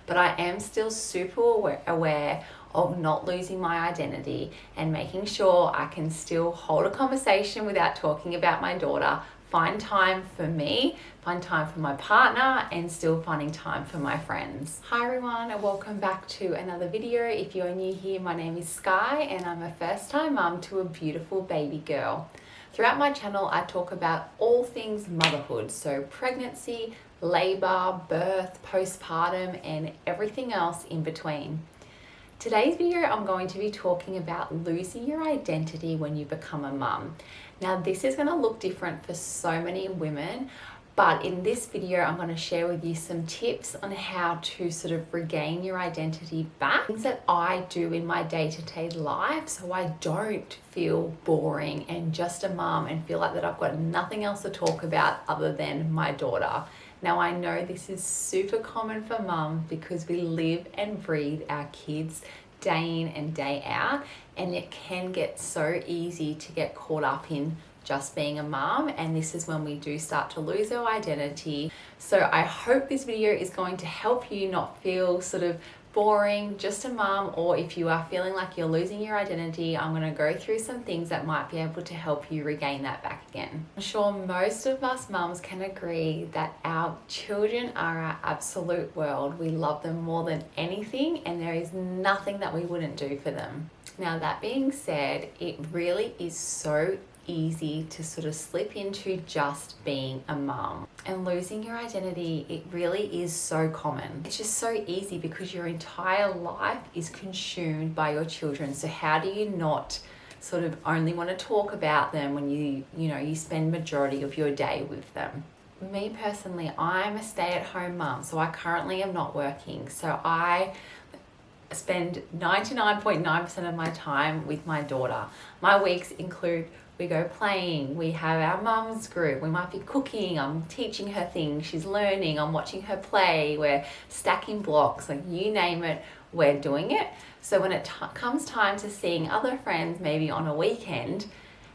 but I am still super aware of not losing my identity and making sure I can still hold a conversation without talking about my daughter, find time for me, find time for my partner, and still finding time for my friends. Hi everyone, and welcome back to another video. If you're new here, my name is Skye and I'm a first-time mum to a beautiful baby girl. Throughout my channel, I talk about all things motherhood, so pregnancy, labor, birth, postpartum, and everything else in between. Today's video, I'm going to be talking about losing your identity when you become a mum. Now, this is going to look different for so many women, but in this video, I'm going to share with you some tips on how to sort of regain your identity back. Things that I do in my day-to-day life so I don't feel boring and just a mum and feel like that I've got nothing else to talk about other than my daughter. Now, I know this is super common for mum because we live and breathe our kids day in and day out, and it can get so easy to get caught up in just being a mum, and this is when we do start to lose our identity. So I hope this video is going to help you not feel sort of boring, just a mum, or if you are feeling like you're losing your identity, I'm going to go through some things that might be able to help you regain that back again. I'm sure most of us mums can agree that our children are our absolute world. We love them more than anything, and there is nothing that we wouldn't do for them. Now, that being said, it really is so easy to sort of slip into just being a mum, and losing your identity, it really is so common. It's just so easy because your entire life is consumed by your children. So how do you not sort of only want to talk about them when you spend majority of your day with them? Me personally, I'm a stay-at-home mum, so I currently am not working, so I spend 99.9% of my time with my daughter. My weeks include we go playing, we have our mums group, we might be cooking, I'm teaching her things, she's learning, I'm watching her play, we're stacking blocks, like you name it, we're doing it. So when it comes time to seeing other friends, maybe on a weekend,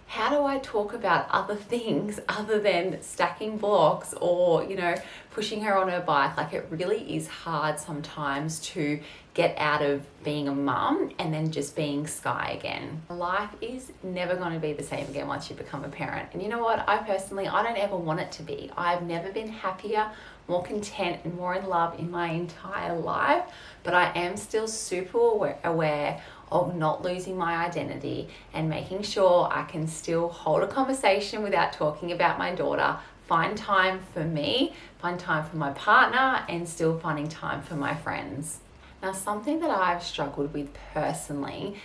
how do I talk about other things other than stacking blocks or, pushing her on her bike? Like, it really is hard sometimes to get out of being a mum and then just being Skye again. Life is never going to be the same again once you become a parent. And you know what? I don't ever want it to be. I've never been happier, more content, and more in love in my entire life, but I am still super aware of not losing my identity and making sure I can still hold a conversation without talking about my daughter, find time for me, find time for my partner, and still finding time for my friends. Now, something that I've struggled with personally,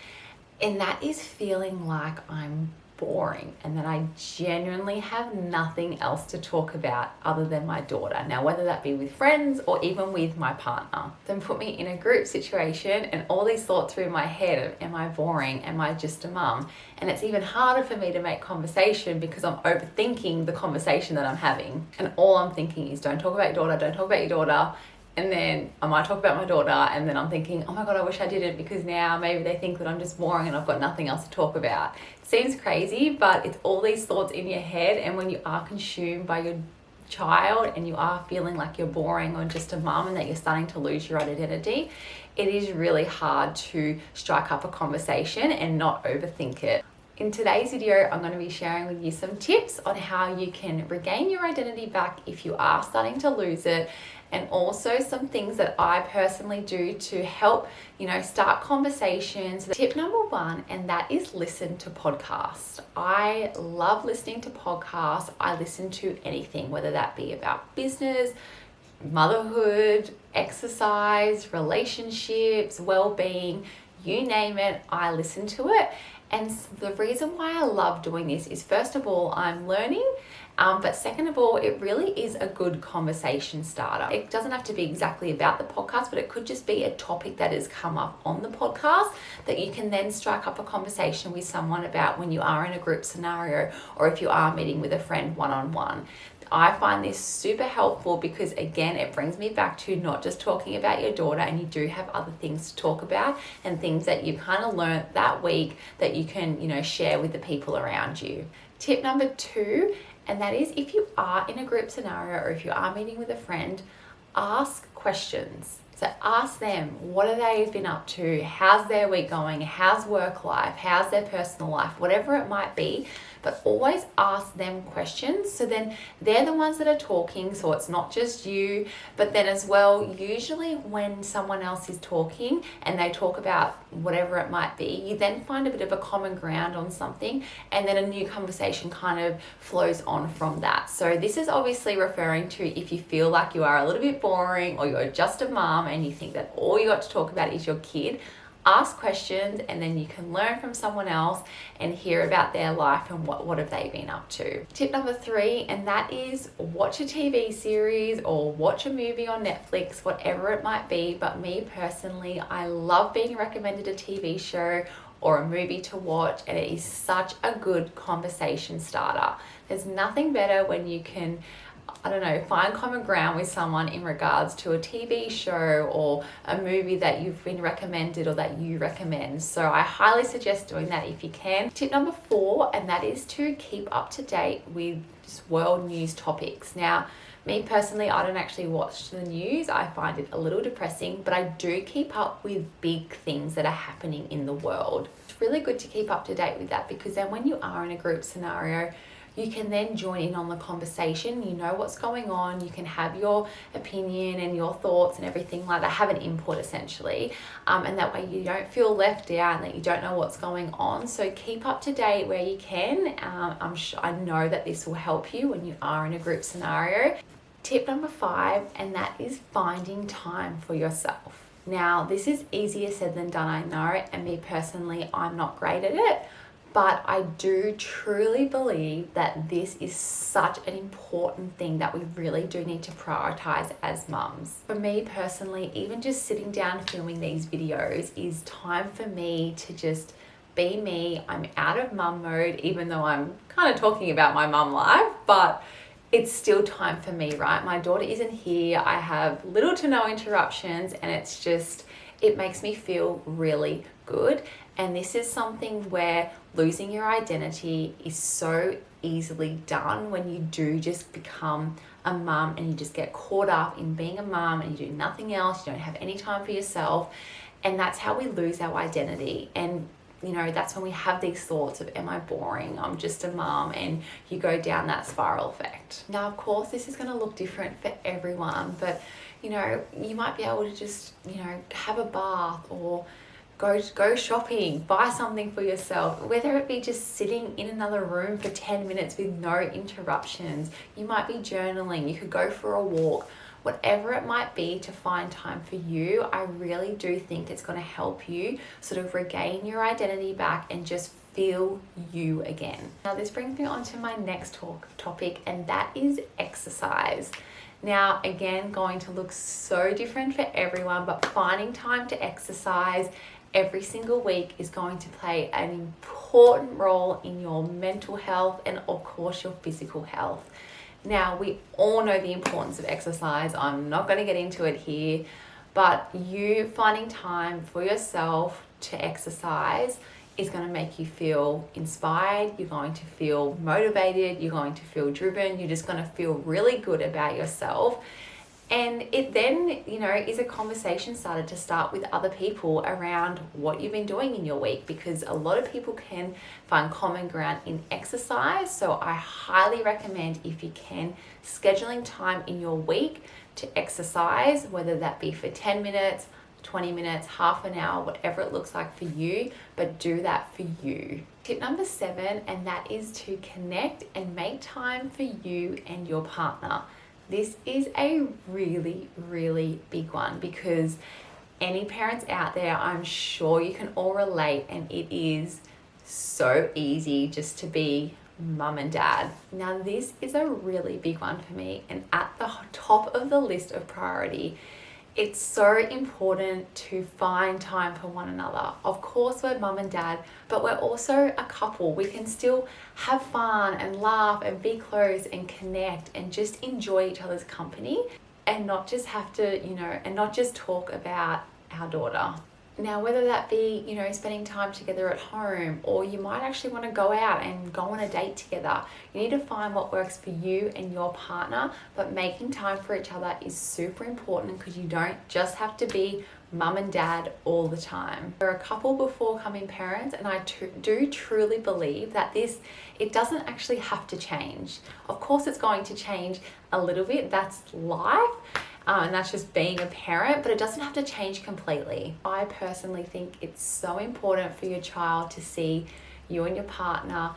and that is feeling like I'm boring and that I genuinely have nothing else to talk about other than my daughter. Now, whether that be with friends or even with my partner. Then put me in a group situation and all these thoughts through my head of, am I boring? Am I just a mum? And it's even harder for me to make conversation because I'm overthinking the conversation that I'm having. And all I'm thinking is, don't talk about your daughter, don't talk about your daughter. And then I might talk about my daughter, and then I'm thinking, oh my God, I wish I didn't, because now maybe they think that I'm just boring and I've got nothing else to talk about. It seems crazy, but it's all these thoughts in your head, and when you are consumed by your child and you are feeling like you're boring or just a mum and that you're starting to lose your identity, it is really hard to strike up a conversation and not overthink it. In today's video, I'm going to be sharing with you some tips on how you can regain your identity back if you are starting to lose it, and also some things that I personally do to help, start conversations. Tip number one, and that is listen to podcasts. I love listening to podcasts. I listen to anything, whether that be about business, motherhood, exercise, relationships, well-being, you name it, I listen to it. And the reason why I love doing this is, first of all, I'm learning, but second of all, it really is a good conversation starter. It doesn't have to be exactly about the podcast, but it could just be a topic that has come up on the podcast that you can then strike up a conversation with someone about when you are in a group scenario, or if you are meeting with a friend one-on-one. I find this super helpful because, again, it brings me back to not just talking about your daughter, and you do have other things to talk about and things that you kind of learned that week that you can, share with the people around you. Tip number two, and that is, if you are in a group scenario or if you are meeting with a friend, ask questions. So ask them, what have they been up to? How's their week going? How's work life? How's their personal life? Whatever it might be, but always ask them questions. So then they're the ones that are talking, so it's not just you. But then as well, usually when someone else is talking and they talk about whatever it might be, you then find a bit of a common ground on something, and then a new conversation kind of flows on from that. So this is obviously referring to if you feel like you are a little bit boring, or you're just a mom and you think that all you got to talk about is your kid. Ask questions, and then you can learn from someone else and hear about their life and what have they been up to. Tip number 3, and that is watch a TV series or watch a movie on Netflix, whatever it might be. But me personally, I love being recommended a TV show or a movie to watch, and it is such a good conversation starter. There's nothing better when you can, I don't know, find common ground with someone in regards to a TV show or a movie that you've been recommended or that you recommend. So I highly suggest doing that if you can. Tip number 4, and that is to keep up to date with just world news topics. Now, me personally, I don't actually watch the news. I find it a little depressing, but I do keep up with big things that are happening in the world. It's really good to keep up to date with that, because then when you are in a group scenario, you can then join in on the conversation. You know what's going on. You can have your opinion and your thoughts and everything like that, have an input essentially. And that way you don't feel left out and that you don't know what's going on. So keep up to date where you can. I know that this will help you when you are in a group scenario. Tip number 5, and that is finding time for yourself. Now, this is easier said than done, I know, and me personally, I'm not great at it. But I do truly believe that this is such an important thing that we really do need to prioritize as mums. For me personally, even just sitting down filming these videos is time for me to just be me. I'm out of mum mode, even though I'm kind of talking about my mum life, but it's still time for me, right? My daughter isn't here. I have little to no interruptions, and it makes me feel really good. And this is something where losing your identity is so easily done when you do just become a mum and you just get caught up in being a mum and you do nothing else. You don't have any time for yourself. And that's how we lose our identity. And you know, that's when we have these thoughts of, am I boring? I'm just a mum, and you go down that spiral effect. Now, of course, this is going to look different for everyone, but you know, you might be able to just, you know, have a bath or go shopping, buy something for yourself, whether it be just sitting in another room for 10 minutes with no interruptions. You might be journaling, you could go for a walk. Whatever it might be to find time for you, I really do think it's going to help you sort of regain your identity back and just feel you again. Now, this brings me on to my next topic, and that is exercise. Now, again, going to look so different for everyone, but finding time to exercise every single week is going to play an important role in your mental health and, of course, your physical health. Now, we all know the importance of exercise. I'm not going to get into it here, but you finding time for yourself to exercise is going to make you feel inspired. You're going to feel motivated. You're going to feel driven. You're just going to feel really good about yourself. And it then, you know, is a conversation started to start with other people around what you've been doing in your week, because a lot of people can find common ground in exercise. So I highly recommend, if you can, scheduling time in your week to exercise, whether that be for 10 minutes, 20 minutes, half an hour, whatever it looks like for you, but do that for you. Tip number 7, and that is to connect and make time for you and your partner. This is a really, really big one, because any parents out there, I'm sure you can all relate, and it is so easy just to be mum and dad. Now, this is a really big one for me, and at the top of the list of priority. It's so important to find time for one another. Of course, we're mum and dad, but we're also a couple. We can still have fun and laugh and be close and connect and just enjoy each other's company, and not just have to, you know, and not just talk about our daughter. Now, whether that be, spending time together at home, or you might actually want to go out and go on a date together. You need to find what works for you and your partner, but making time for each other is super important because you don't just have to be mum and dad all the time. We're a couple before coming parents, and I do truly believe that it doesn't actually have to change. Of course, it's going to change a little bit. That's life. And that's just being a parent, but it doesn't have to change completely. I personally think it's so important for your child to see you and your partner,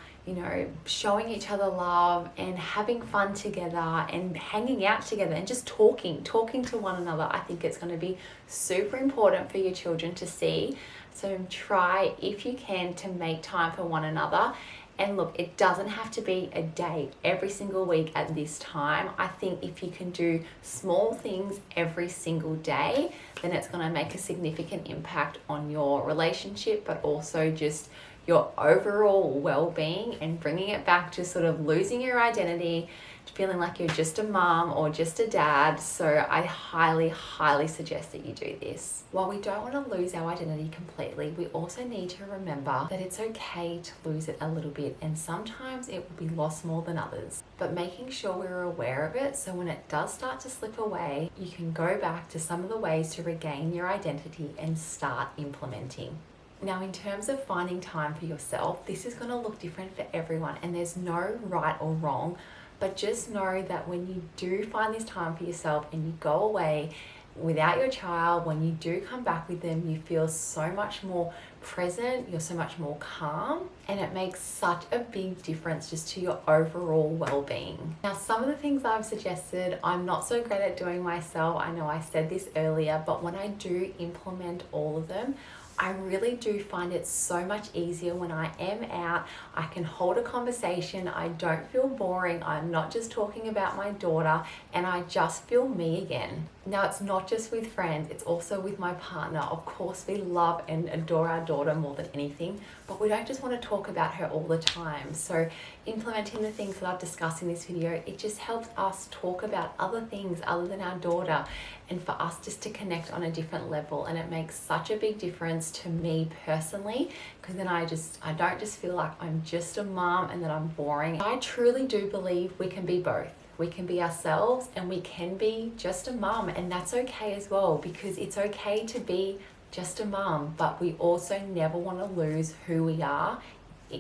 showing each other love and having fun together and hanging out together and just talking to one another. I think it's going to be super important for your children to see. So try, if you can, to make time for one another. And look, it doesn't have to be a date every single week at this time. I think if you can do small things every single day, then it's going to make a significant impact on your relationship, but also just your overall well-being, and bringing it back to sort of losing your identity, feeling like you're just a mom or just a dad. So I highly suggest that you do this. While we don't want to lose our identity completely, we also need to remember that it's okay to lose it a little bit, and sometimes it will be lost more than others. But making sure we're aware of it, so when it does start to slip away, you can go back to some of the ways to regain your identity and start implementing. Now, in terms of finding time for yourself, this is going to look different for everyone, and there's no right or wrong. But just know that when you do find this time for yourself and you go away without your child, when you do come back with them, you feel so much more present, you're so much more calm, and it makes such a big difference just to your overall well-being. Now, some of the things I've suggested, I'm not so great at doing myself. I know I said this earlier, but when I do implement all of them, I really do find it so much easier when I am out. I can hold a conversation. I don't feel boring. I'm not just talking about my daughter, and I just feel me again. Now, it's not just with friends, it's also with my partner. Of course, we love and adore our daughter more than anything, but we don't just want to talk about her all the time. So implementing the things that I've discussed in this video, it just helps us talk about other things other than our daughter, and for us just to connect on a different level. And it makes such a big difference to me personally, because then I don't just feel like I'm just a mom and that I'm boring. I truly do believe we can be both. We can be ourselves and we can be just a mum, and that's okay as well, because it's okay to be just a mum, but we also never want to lose who we are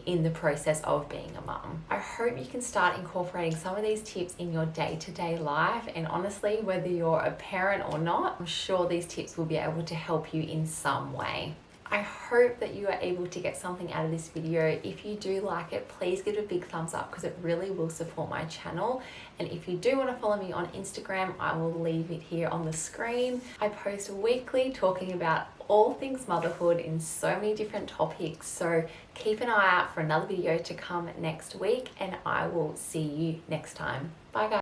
in the process of being a mum. I hope you can start incorporating some of these tips in your day-to-day life, and honestly, whether you're a parent or not, I'm sure these tips will be able to help you in some way. I hope that you are able to get something out of this video. If you do like it, please give it a big thumbs up, because it really will support my channel. And if you do want to follow me on Instagram, I will leave it here on the screen. I post weekly talking about all things motherhood in so many different topics. So keep an eye out for another video to come next week, and I will see you next time. Bye guys.